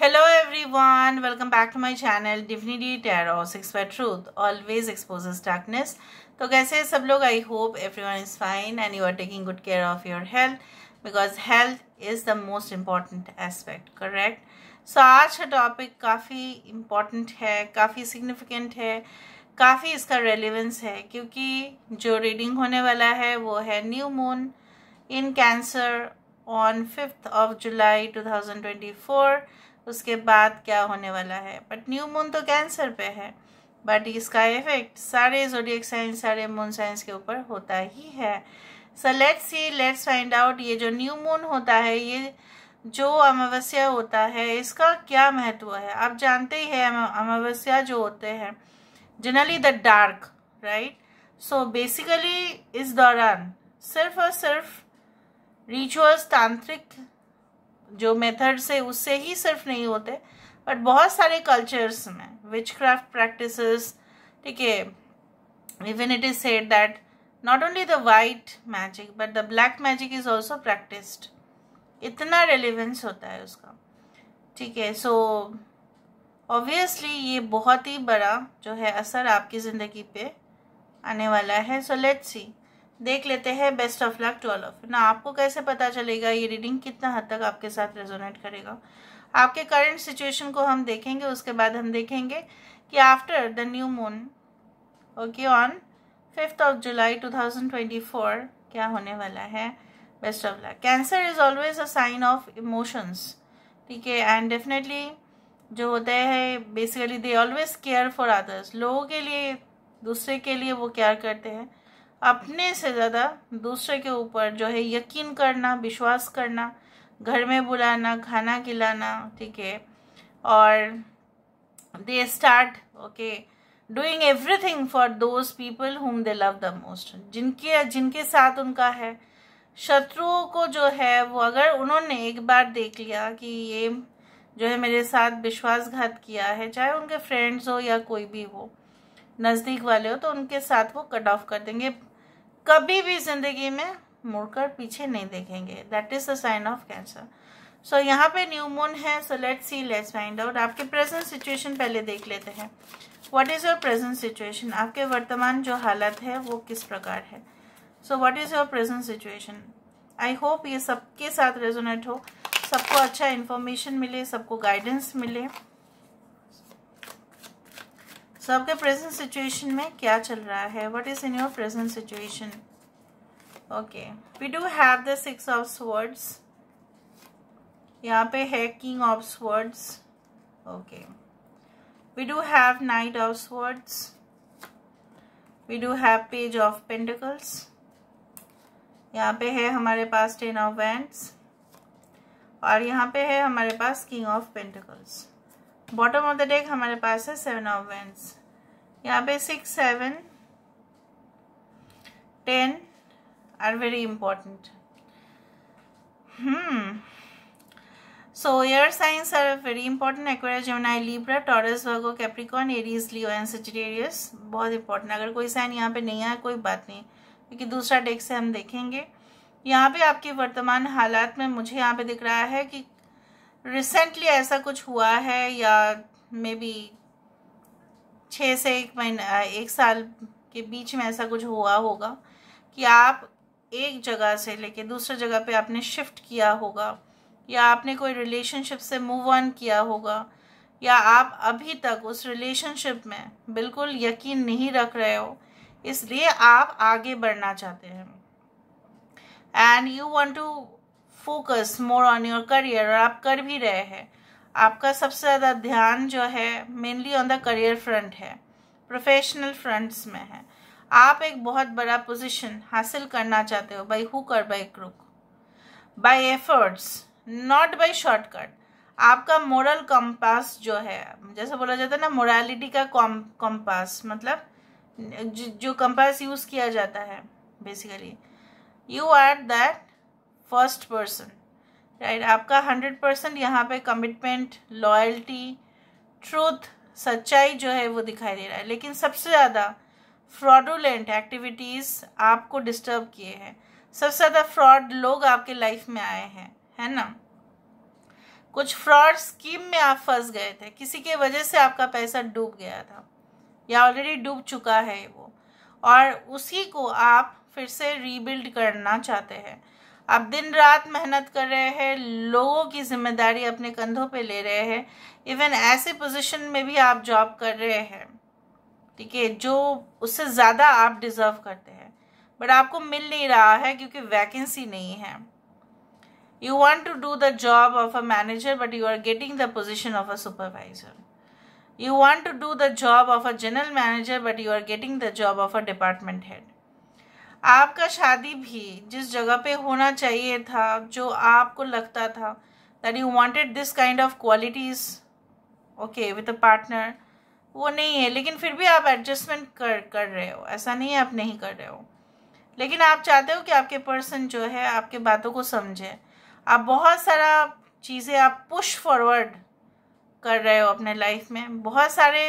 Hello everyone, welcome back to my channel Divinity Tarot 6 by Truth always exposes darkness। तो कैसे हैं सब लोग? I hope everyone is fine and you are taking good care of your health because health is the most important aspect, correct? So आज का topic काफ़ी important है, काफ़ी significant है, काफ़ी इसका रेलिवेंस है क्योंकि जो रीडिंग होने वाला है वो है new moon in cancer on 5th of July 2024। उसके बाद क्या होने वाला है, बट न्यू मून तो कैंसर पे है, बट इसका इफेक्ट सारे ज़ोडिएक साइंस, सारे मून साइंस के ऊपर होता ही है। सो लेट्स फाइंड आउट ये जो न्यू मून होता है, ये जो अमावस्या होता है, इसका क्या महत्व है। आप जानते ही हैं अमावस्या जो होते हैं generally the dark, right. So basically इस दौरान सिर्फ और सिर्फ रिचुअल्स, तांत्रिक जो मेथड से उससे ही सिर्फ नहीं होते, बट बहुत सारे कल्चर्स में विचक्राफ्ट प्रैक्टिसेस, ठीक है। Even it is said that not only the white magic but the black magic is also practised. इतना रेलिवेंस होता है उसका, ठीक है। सो ऑब्वियसली ये बहुत ही बड़ा जो है असर आपकी ज़िंदगी पे आने वाला है। सो लेट्स सी, देख लेते हैं। Best of luck to all of ना। आपको कैसे पता चलेगा ये रीडिंग कितना हद तक आपके साथ रेजोनेट करेगा? आपके करंट सिचुएशन को हम देखेंगे, उसके बाद हम देखेंगे कि after the new moon okay on 5th of July 2024 क्या होने वाला है। Best of luck. Cancer is always a sign of emotions, ठीक है। एंड डेफिनेटली जो होते हैं basically they always care for others. लोगों के लिए, दूसरे के लिए वो केयर करते हैं, अपने से ज़्यादा दूसरे के ऊपर जो है यकीन करना, विश्वास करना, घर में बुलाना, खाना खिलाना, ठीक है। और they start okay doing everything for those people whom they love the most. जिनके साथ उनका है, शत्रुओं को जो है वो अगर उन्होंने एक बार देख लिया कि ये जो है मेरे साथ विश्वासघात किया है, चाहे उनके फ्रेंड्स हो या कोई भी हो, नज़दीक वाले हो, तो उनके साथ वो कट ऑफ कर देंगे। कभी भी जिंदगी में मुड़कर पीछे नहीं देखेंगे। That is the sign of Cancer. So यहाँ पे न्यू मून है। So let's see, let's find out आपके प्रेजेंट सिचुएशन पहले देख लेते हैं। What is your present situation? आपके वर्तमान जो हालत है वो किस प्रकार है? So what is your present situation? I hope ये सबके साथ रेजोनेट हो, सबको अच्छा इन्फॉर्मेशन मिले, सबको गाइडेंस मिले। सो आपके प्रेजेंट सिचुएशन में क्या चल रहा है? What is in your present situation? Okay, we do have the 6 of swords. यहाँ पे है king of swords. Okay, we do have knight of swords. We do have page of pentacles. यहाँ पे है हमारे पास 10 ऑफ वैंड्स और यहाँ पे है हमारे पास king of pentacles. Bottom of the deck हमारे पास है 7 ऑफ वैंड्स। यहाँ पे 6, 7, 10 are very important. So your signs are very important. Aquarius, Gemini, Libra, Taurus, Virgo, Capricorn, Aries, Leo and Sagittarius बहुत इंपॉर्टेंट। अगर कोई साइन यहाँ पे नहीं आया कोई बात नहीं, क्योंकि दूसरा डेक से हम देखेंगे। यहाँ पे आपके वर्तमान हालात में मुझे यहाँ पे दिख रहा है कि रिसेंटली ऐसा कुछ हुआ है या मे बी 6 से 1 महीना, 1 साल के बीच में ऐसा कुछ हुआ होगा कि आप एक जगह से लेके दूसरे जगह पे आपने शिफ्ट किया होगा, या आपने कोई रिलेशनशिप से मूव ऑन किया होगा, या आप अभी तक उस रिलेशनशिप में बिल्कुल यकीन नहीं रख रहे हो, इसलिए आप आगे बढ़ना चाहते हैं and you want to focus more on your career, और आप कर भी रहे हैं। आपका सबसे ज़्यादा ध्यान जो है mainly on the career front है, प्रोफेशनल फ्रंट्स में है। आप एक बहुत बड़ा पोजीशन हासिल करना चाहते हो, बाय हुक और by crook, by efforts, not by shortcut. आपका मोरल कंपास जो है, जैसे बोला जाता है ना, मोरालिटी का कंपास, मतलब जो कंपास यूज किया जाता है, basically you are that first person, right. आपका 100% यहाँ पे कमिटमेंट, लॉयल्टी, ट्रूथ, सच्चाई जो है वो दिखाई दे रहा है। लेकिन सबसे ज़्यादा फ्रॉडुलेंट एक्टिविटीज़ आपको डिस्टर्ब किए हैं। सबसे ज़्यादा फ्रॉड लोग आपके लाइफ में आए हैं, है ना। कुछ फ्रॉड स्कीम में आप फंस गए थे, किसी के वजह से आपका पैसा डूब गया था या ऑलरेडी डूब चुका है वो, और उसी को आप फिर से रीबिल्ड करना चाहते हैं। आप दिन रात मेहनत कर रहे हैं, लोगों की जिम्मेदारी अपने कंधों पे ले रहे हैं, इवन ऐसे पोजीशन में भी आप जॉब कर रहे हैं, ठीक है, जो उससे ज़्यादा आप डिज़र्व करते हैं, बट आपको मिल नहीं रहा है क्योंकि वैकेंसी नहीं है। You want to do the job of a manager, but you are getting the position of a supervisor. You want to do the job of a general manager, but you are getting the job of a department head. आपका शादी भी जिस जगह पे होना चाहिए था, जो आपको लगता था that you wanted this kind of qualities, okay, with a partner, वो नहीं है, लेकिन फिर भी आप एडजस्टमेंट कर रहे हो। ऐसा नहीं है आप नहीं कर रहे हो, लेकिन आप चाहते हो कि आपके पर्सन जो है आपके बातों को समझे। आप बहुत सारा चीज़ें आप पुश फॉरवर्ड कर रहे हो अपने लाइफ में, बहुत सारे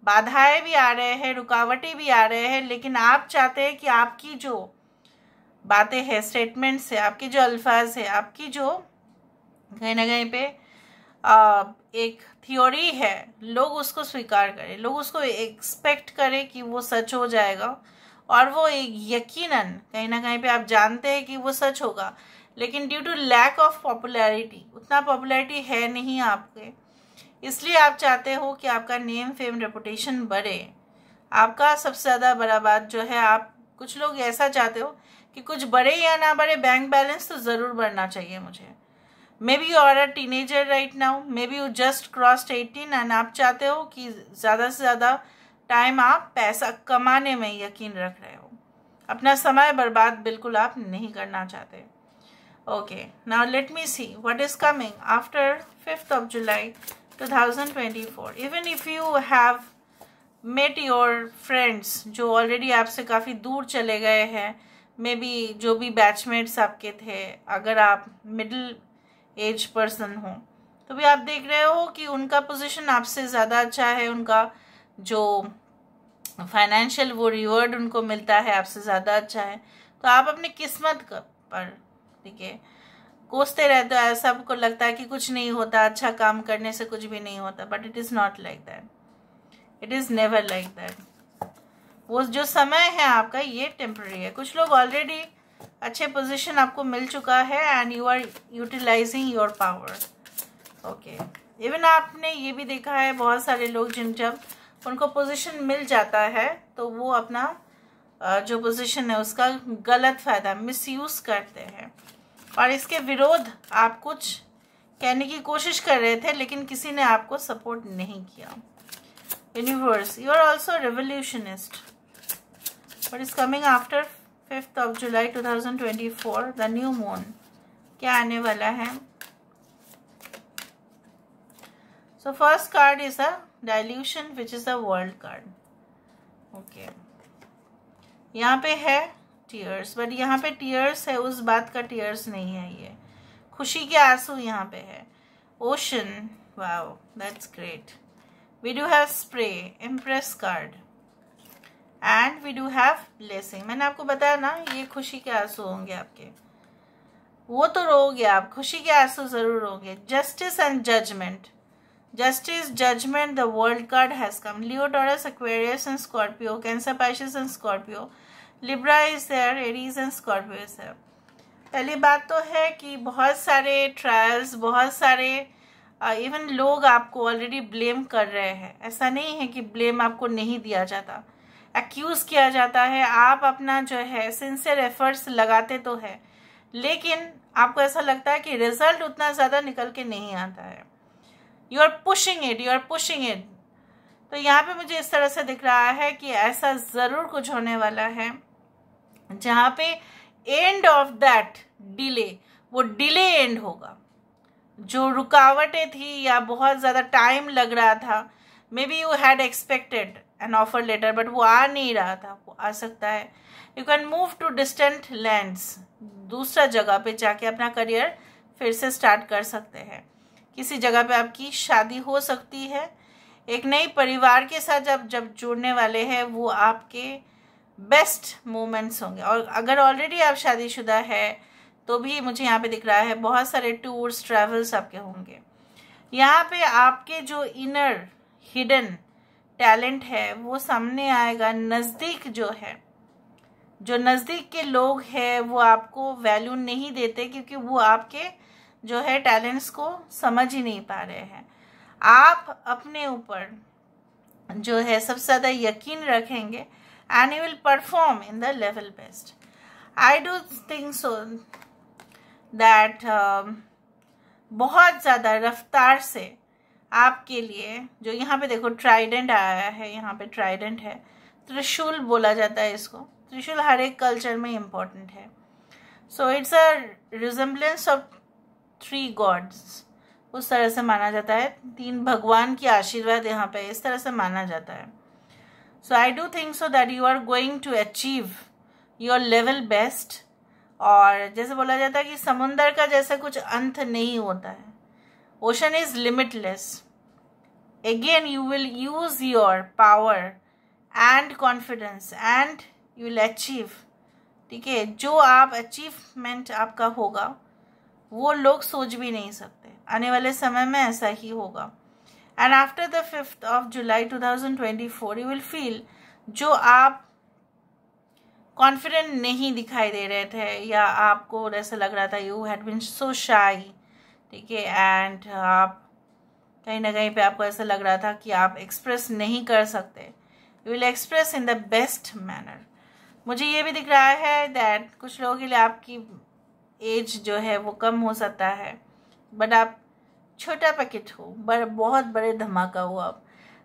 बाधाएं भी आ रहे हैं, रुकावटें भी आ रहे हैं, लेकिन आप चाहते हैं कि आपकी जो बातें हैं, स्टेटमेंट्स है, आपके जो अल्फाज है, आपकी जो कहीं ना कहीं पे एक थ्योरी है, लोग उसको स्वीकार करें, लोग उसको एक्सपेक्ट करें कि वो सच हो जाएगा, और वो यकीनन कहीं ना कहीं पे आप जानते हैं कि वो सच होगा, लेकिन due to lack of popularity, उतना पॉपुलैरिटी है नहीं आपके, इसलिए आप चाहते हो कि आपका नेम फेम रेपुटेशन बढ़े। आपका सबसे ज़्यादा बड़ा बात जो है, आप कुछ लोग ऐसा चाहते हो कि कुछ बढ़े या ना बढ़े, बैंक बैलेंस तो ज़रूर बढ़ना चाहिए मुझे। Maybe you are a teenager right now, maybe you just crossed 18 and आप चाहते हो कि ज़्यादा से ज़्यादा टाइम आप पैसा कमाने में यकीन रख रहे हो, अपना समय बर्बाद बिल्कुल आप नहीं करना चाहते। Okay, now let me see what is coming after 5th of July 2024. Even if you have met your friends जो already आपसे काफ़ी दूर चले गए हैं, मे बी जो भी बैचमेट्स आपके थे, अगर आप मिडिल एज पर्सन हो तो भी आप देख रहे हो कि उनका पोजीशन आपसे ज़्यादा अच्छा है, उनका जो फाइनेंशियल वो रिवॉर्ड उनको मिलता है आपसे ज़्यादा अच्छा है, तो आप अपनी किस्मत पर, ठीक है, कोसते रहते हो। ऐसा आपको लगता है कि कुछ नहीं होता, अच्छा काम करने से कुछ भी नहीं होता, but it is not like that, it is never like that. वो जो समय है आपका ये टेम्पररी है। कुछ लोग ऑलरेडी अच्छे पोजीशन आपको मिल चुका है and you are utilising your power, okay. Even आपने ये भी देखा है बहुत सारे लोग जब उनको पोजीशन मिल जाता है तो वो अपना जो पोजीशन है उसका गलत फ़ायदा मिसयूज़ करते हैं, और इसके विरोध आप कुछ कहने की कोशिश कर रहे थे लेकिन किसी ने आपको सपोर्ट नहीं किया। Universe, you are also revolutionist. What is coming after 5th of July 2024, the new moon, क्या आने वाला है? So first card is a dilution which is a world card, okay. यहाँ पे है टीयर्स, बट यहाँ पे टीयर्स है उस बात का टीयर्स नहीं है, ये खुशी के आंसू यहाँ पे है। Ocean, wow that's great. We do have spray, impress card, and we do have blessing. मैंने आपको बताया ना ये खुशी के आंसू होंगे आपके, वो तो रोगे आप, खुशी के आंसू जरूर होंगे। Justice and judgement, justice, judgement, the world card has come. Leo, Taurus, Aquarius and Scorpio, Cancer, Pisces and Scorpio, Libra is there, Aries and Scorpio is there. पहली बात तो है कि बहुत सारे ट्रायल्स, बहुत सारे इवन लोग आपको ऑलरेडी ब्लेम कर रहे हैं। ऐसा नहीं है कि ब्लेम आपको नहीं दिया जाता, एक्यूज किया जाता है। आप अपना जो है सिंसियर एफर्ट्स लगाते तो है, लेकिन आपको ऐसा लगता है कि रिजल्ट उतना ज़्यादा निकल के नहीं आता है। You are pushing it, you are pushing it. तो यहाँ पे मुझे इस तरह से दिख रहा है कि ऐसा ज़रूर कुछ होने वाला है जहाँ पे एंड ऑफ दैट डिले, वो डिले एंड होगा। जो रुकावटें थी या बहुत ज़्यादा टाइम लग रहा था, maybe you had expected an offer letter but वो आ नहीं रहा था, वो आ सकता है। You can move to distant lands, दूसरा जगह पे जाके अपना करियर फिर से स्टार्ट कर सकते हैं। किसी जगह पे आपकी शादी हो सकती है, एक नई परिवार के साथ जब जुड़ने वाले हैं, वो आपके बेस्ट मोमेंट्स होंगे। और अगर ऑलरेडी आप शादीशुदा है तो भी मुझे यहाँ पे दिख रहा है बहुत सारे टूर्स, ट्रैवल्स आपके होंगे। यहाँ पे आपके जो इनर हिडन टैलेंट है वो सामने आएगा। नज़दीक जो है, जो नज़दीक के लोग हैं वो आपको वैल्यू नहीं देते, क्योंकि वो आपके जो है टैलेंट्स को समझ ही नहीं पा रहे हैं। आप अपने ऊपर जो है सबसे ज़्यादा यकीन रखेंगे and you will perform in the level best. I do think so that बहुत ज़्यादा रफ्तार से आपके लिए, जो यहाँ पे देखो ट्राइडेंट आया है, यहाँ पे ट्राइडेंट है, त्रिशूल बोला जाता है इसको। त्रिशूल हर एक कल्चर में इम्पोर्टेंट है। So it's a resemblance of 3 gods, उस तरह से माना जाता है। 3 भगवान की आशीर्वाद यहाँ पे इस तरह से माना जाता है। So I do think so that you are going to achieve your level best. और जैसे बोला जाता है कि समुंदर का जैसा कुछ अंत नहीं होता है, ocean is limitless. Again you will use your power and confidence and you will achieve. ठीक है, जो आप अचीवमेंट आपका होगा वो लोग सोच भी नहीं सकते। आने वाले समय में ऐसा ही होगा। And after the 5th of July 2024 you will feel, जो आप कॉन्फिडेंट नहीं दिखाई दे रहे थे या आपको ऐसा लग रहा था यू हैड बीन सो शाई, ठीक है, एंड आप कहीं ना कहीं पे आपको ऐसा लग रहा था कि आप एक्सप्रेस नहीं कर सकते, you will express in the best manner. मुझे ये भी दिख रहा है दैट कुछ लोगों के लिए आपकी एज जो है वो कम हो सकता है, बट आप छोटा पैकेट हो, बहुत बड़े धमाका हो आप।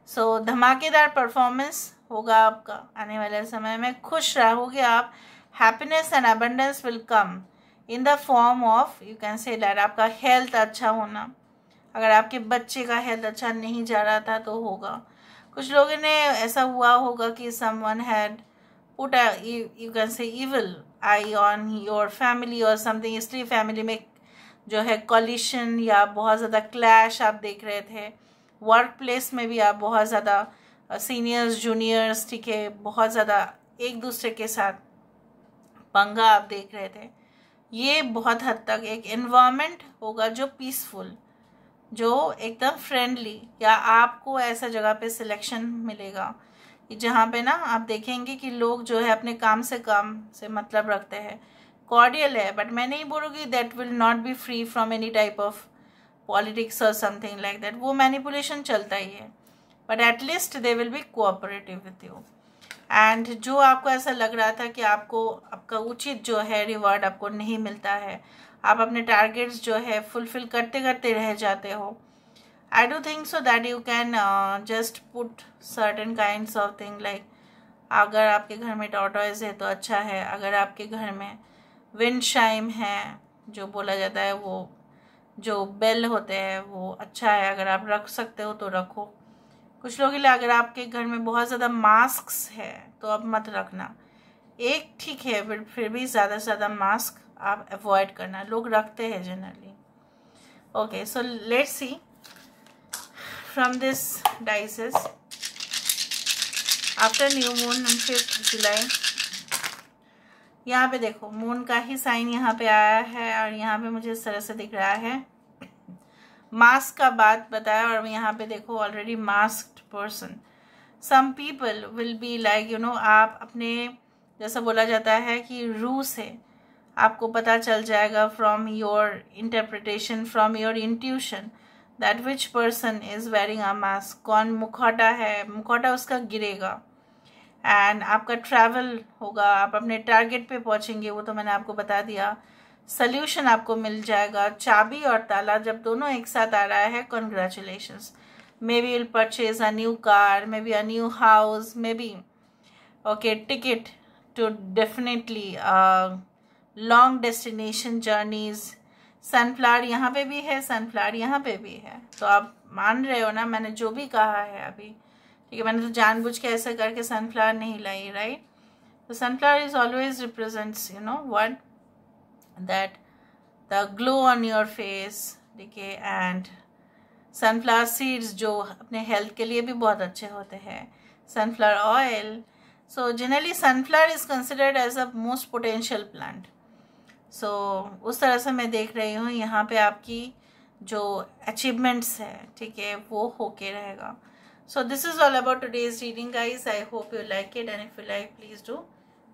सो धमाकेदार परफॉर्मेंस होगा आपका आने वाले समय में। खुश रहोगे आप। Happiness and abundance will come in the form of, you can say that, आपका हेल्थ अच्छा होना। अगर आपके बच्चे का हेल्थ अच्छा नहीं जा रहा था तो होगा। कुछ लोगों ने ऐसा हुआ होगा कि someone had put you can say evil I on your family और समथिंग, इसलिए फैमिली में जो है कॉलिशन या बहुत ज़्यादा क्लैश आप देख रहे थे। वर्क प्लेस में भी आप बहुत ज़्यादा सीनियर्स जूनियर्स, ठीक है, बहुत ज़्यादा एक दूसरे के साथ पंगा आप देख रहे थे। ये बहुत हद तक एक एनवायरनमेंट होगा जो पीसफुल, जो एकदम फ्रेंडली, या आपको ऐसा जगह पे सिलेक्शन मिलेगा जहाँ पे ना आप देखेंगे कि लोग जो है अपने काम से मतलब रखते हैं, कॉर्डियल है। बट मैं नहीं बोलूँगी that will not be free from any type of politics और समथिंग लाइक दैट, वो मैनिपुलेशन चलता ही है, but at least they will be cooperative with you. And जो आपको ऐसा लग रहा था कि आपको आपका उचित जो है रिवॉर्ड आपको नहीं मिलता है, आप अपने टारगेट्स जो है फुलफिल करते करते रह जाते हो, I do think so that you can just put certain kinds of thing like, अगर आपके घर में टॉर्टोइज है तो अच्छा है, अगर आपके घर में विंड शाइम है जो बोला जाता है, वो जो बेल होते हैं वो अच्छा है, अगर आप रख सकते हो तो रखो। कुछ लोगों के लिए अगर आपके घर में बहुत ज़्यादा मास्क्स है तो अब मत रखना, एक ठीक है, बट फिर भी ज़्यादा से ज़्यादा मास्क आप अवॉइड करना, लोग रखते हैं generally. Okay, so let's C from this dices after new moon on 5th July। यहाँ पे देखो मून का ही साइन यहाँ पे आया है और यहाँ पे मुझे इस तरह से दिख रहा है। मास्क का बात बताया और यहाँ पे देखो already masked person, some people will be like, you know, आप अपने जैसा बोला जाता है कि रूह से आपको पता चल जाएगा from your interpretation, from your intuition, that which person is wearing a mask. कौन मुखौटा है, मुखौटा उसका गिरेगा एंड आपका ट्रैवल होगा, आप अपने टारगेट पे पहुंचेंगे, वो तो मैंने आपको बता दिया। सल्यूशन आपको मिल जाएगा। चाबी और ताला जब दोनों एक साथ आ रहा है, congratulations. Maybe will purchase a new car, maybe a new house, maybe okay ticket to definitely long destination journeys. Sunflower यहाँ पे भी है, सनफ्लावर यहाँ पे भी है, तो आप मान रहे हो ना मैंने जो भी कहा है अभी, ठीक है। मैंने तो जानबूझ के ऐसे करके सनफ्लावर नहीं लाई, राइट। तो sunflower is always represents, you know what, that the glow on your face, ठीक है। एंड सनफ्लावर सीड्स जो अपने हेल्थ के लिए भी बहुत अच्छे होते हैं, sunflower oil. So generally sunflower is considered as a most potential plant. So उस तरह से मैं देख रही हूँ यहाँ पे आपकी जो अचीवमेंट्स है, ठीक है, वो होके रहेगा. So this is all about today's reading, guys. I hope you like it, and if you like, please do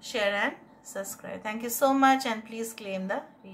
share and subscribe. Thank you so much, and please claim the reading.